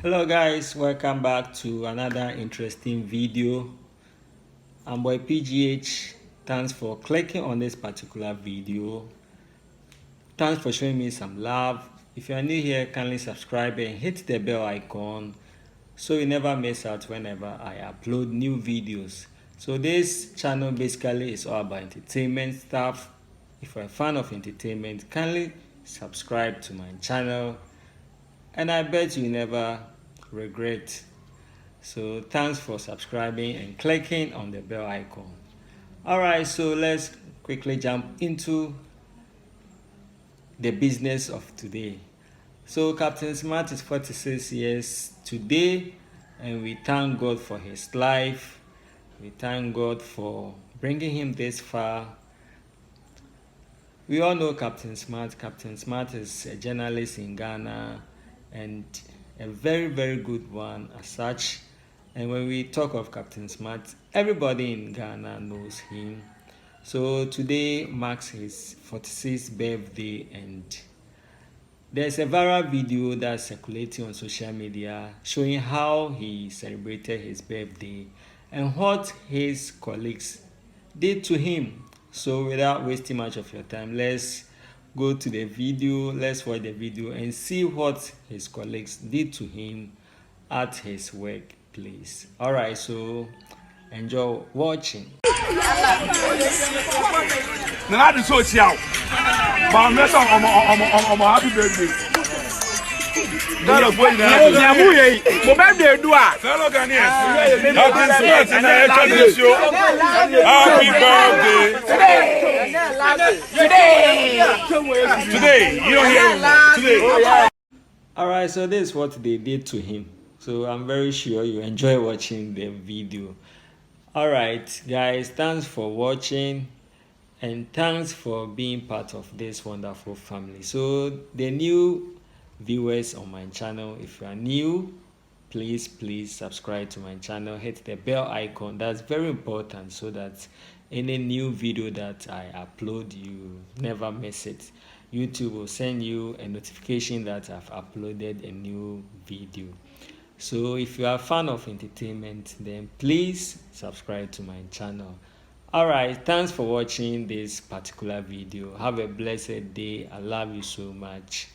Hello guys, welcome back to another interesting video. I'm boy PGH. Thanks for clicking on this particular video. Thanks for showing me some love. If you are new here, kindly subscribe and hit the bell icon so you never miss out whenever I upload new videos. So this channel basically is all about entertainment stuff. If you're a fan of entertainment, kindly subscribe to my channel and I bet you never regret. So thanks for subscribing and clicking on the bell icon. Alright, so let's quickly jump into the business of today. So Captain Smart is 46 years today, and we thank God for his life. We thank God for bringing him this far. We all know Captain Smart. Captain Smart is a journalist in Ghana and a very good one as such. And when we talk of Captain Smart, everybody in Ghana knows him. So today marks his 46th birthday, and there's a viral video that's circulating on social media showing how he celebrated his birthday and what his colleagues did to him. So without wasting much of your time, let's go to the video. Let's watch the video and see what his colleagues did to him at his workplace. All right, so enjoy watching. Now the social, but I'm not on happy birthday. Happy birthday. Today, you don't hear today. All right, so this is what they did to him. So I'm very sure you enjoy watching the video. All right, guys, thanks for watching and thanks for being part of this wonderful family. So the new viewers on my channel, if you are new, please subscribe to my channel, hit the bell icon. That's very important so that any new video that I upload, you never miss it. YouTube will send you a notification that I've uploaded a new video. So if you are a fan of entertainment, then please subscribe to my channel. Alright, thanks for watching this particular video. Have a blessed day. I love you so much.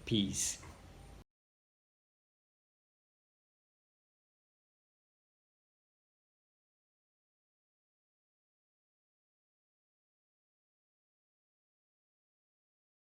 Peace.